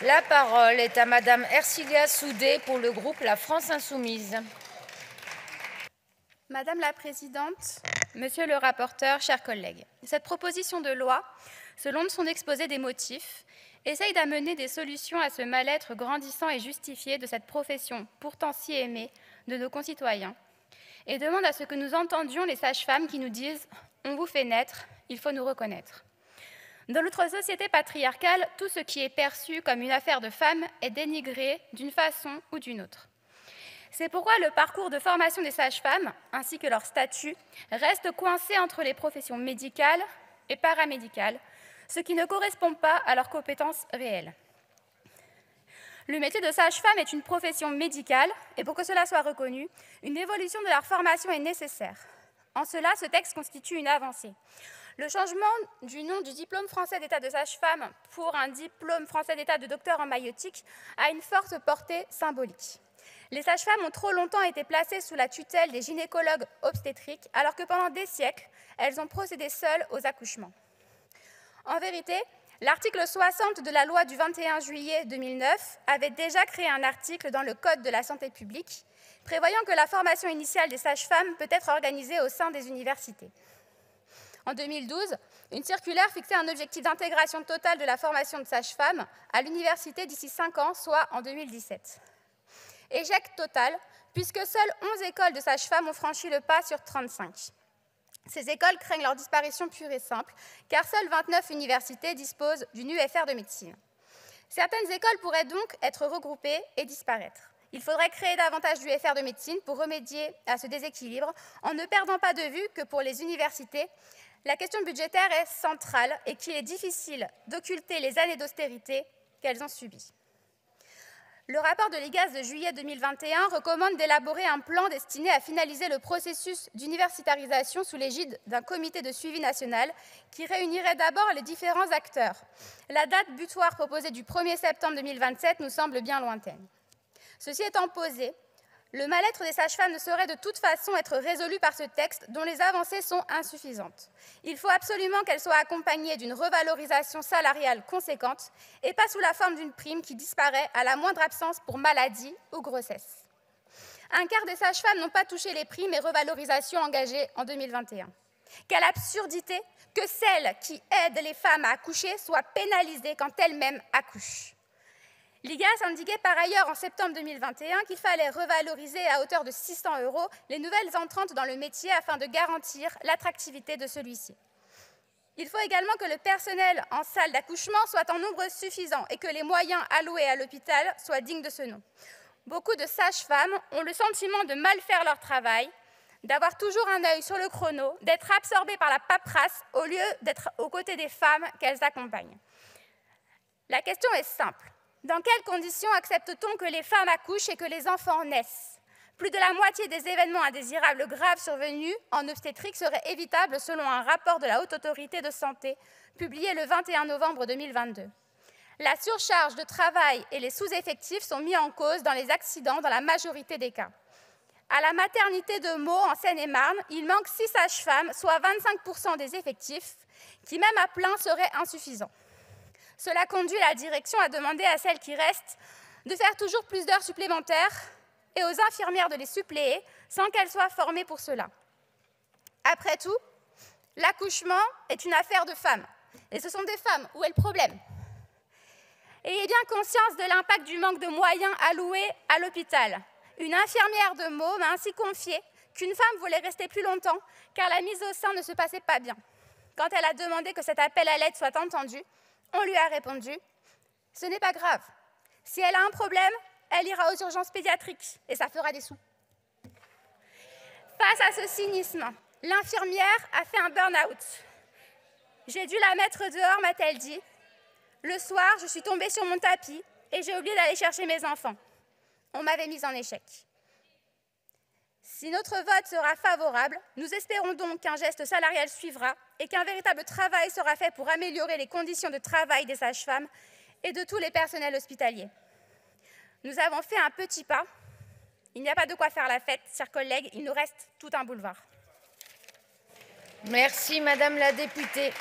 La parole est à Madame Ercilia Soudé pour le groupe La France Insoumise. Madame la Présidente, Monsieur le rapporteur, chers collègues, cette proposition de loi, selon son exposé des motifs, essaye d'amener des solutions à ce mal-être grandissant et justifié de cette profession pourtant si aimée de nos concitoyens et demande à ce que nous entendions les sages-femmes qui nous disent « On vous fait naître, il faut nous reconnaître ». Dans notre société patriarcale, tout ce qui est perçu comme une affaire de femmes est dénigré d'une façon ou d'une autre. C'est pourquoi le parcours de formation des sages-femmes, ainsi que leur statut, reste coincé entre les professions médicales et paramédicales, ce qui ne correspond pas à leurs compétences réelles. Le métier de sage-femme est une profession médicale, et pour que cela soit reconnu, une évolution de leur formation est nécessaire. En cela, ce texte constitue une avancée. Le changement du nom du diplôme français d'état de sage-femme pour un diplôme français d'état de docteur en maïeutique a une forte portée symbolique. Les sages-femmes ont trop longtemps été placées sous la tutelle des gynécologues obstétriques, alors que pendant des siècles, elles ont procédé seules aux accouchements. En vérité, l'article 60 de la loi du 21 juillet 2009 avait déjà créé un article dans le Code de la santé publique, prévoyant que la formation initiale des sages-femmes peut être organisée au sein des universités. En 2012, une circulaire fixait un objectif d'intégration totale de la formation de sages-femmes à l'université d'ici 5 ans, soit en 2017. Échec total, puisque seules 11 écoles de sages-femmes ont franchi le pas sur 35. Ces écoles craignent leur disparition pure et simple, car seules 29 universités disposent d'une UFR de médecine. Certaines écoles pourraient donc être regroupées et disparaître. Il faudrait créer davantage d'UFR de médecine pour remédier à ce déséquilibre, en ne perdant pas de vue que pour les universités, la question budgétaire est centrale et qu'il est difficile d'occulter les années d'austérité qu'elles ont subies. Le rapport de l'IGAS de juillet 2021 recommande d'élaborer un plan destiné à finaliser le processus d'universitarisation sous l'égide d'un comité de suivi national qui réunirait d'abord les différents acteurs. La date butoir proposée du 1er septembre 2027 nous semble bien lointaine. Ceci étant posé, le mal-être des sages-femmes ne saurait de toute façon être résolu par ce texte dont les avancées sont insuffisantes. Il faut absolument qu'elles soient accompagnées d'une revalorisation salariale conséquente et pas sous la forme d'une prime qui disparaît à la moindre absence pour maladie ou grossesse. Un quart des sages-femmes n'ont pas touché les primes et revalorisations engagées en 2021. Quelle absurdité que celles qui aident les femmes à accoucher soient pénalisées quand elles-mêmes accouchent. L'IGAS indiquait par ailleurs en septembre 2021 qu'il fallait revaloriser à hauteur de 600 € les nouvelles entrantes dans le métier afin de garantir l'attractivité de celui-ci. Il faut également que le personnel en salle d'accouchement soit en nombre suffisant et que les moyens alloués à l'hôpital soient dignes de ce nom. Beaucoup de sages-femmes ont le sentiment de mal faire leur travail, d'avoir toujours un œil sur le chrono, d'être absorbées par la paperasse au lieu d'être aux côtés des femmes qu'elles accompagnent. La question est simple. Dans quelles conditions accepte-t-on que les femmes accouchent et que les enfants naissent? Plus de la moitié des événements indésirables graves survenus en obstétrique seraient évitables selon un rapport de la Haute Autorité de Santé publié le 21 novembre 2022. La surcharge de travail et les sous-effectifs sont mis en cause dans les accidents dans la majorité des cas. À la maternité de Meaux, en Seine-et-Marne, il manque 6 sages-femmes, soit 25% des effectifs, qui même à plein seraient insuffisants. Cela conduit la direction à demander à celles qui restent de faire toujours plus d'heures supplémentaires et aux infirmières de les suppléer sans qu'elles soient formées pour cela. Après tout, l'accouchement est une affaire de femmes. Et ce sont des femmes où est le problème. Ayez bien conscience de l'impact du manque de moyens alloués à l'hôpital. Une infirmière de Meaux m'a ainsi confié qu'une femme voulait rester plus longtemps car la mise au sein ne se passait pas bien. Quand elle a demandé que cet appel à l'aide soit entendu, on lui a répondu « Ce n'est pas grave. Si elle a un problème, elle ira aux urgences pédiatriques et ça fera des sous. » Face à ce cynisme, l'infirmière a fait un burn-out. « J'ai dû la mettre dehors, m'a-t-elle dit. Le soir, je suis tombée sur mon tapis et j'ai oublié d'aller chercher mes enfants. On m'avait mise en échec. » Si notre vote sera favorable, nous espérons donc qu'un geste salarial suivra et qu'un véritable travail sera fait pour améliorer les conditions de travail des sages-femmes et de tous les personnels hospitaliers. Nous avons fait un petit pas. Il n'y a pas de quoi faire la fête, chers collègues, il nous reste tout un boulevard. Merci, Madame la députée.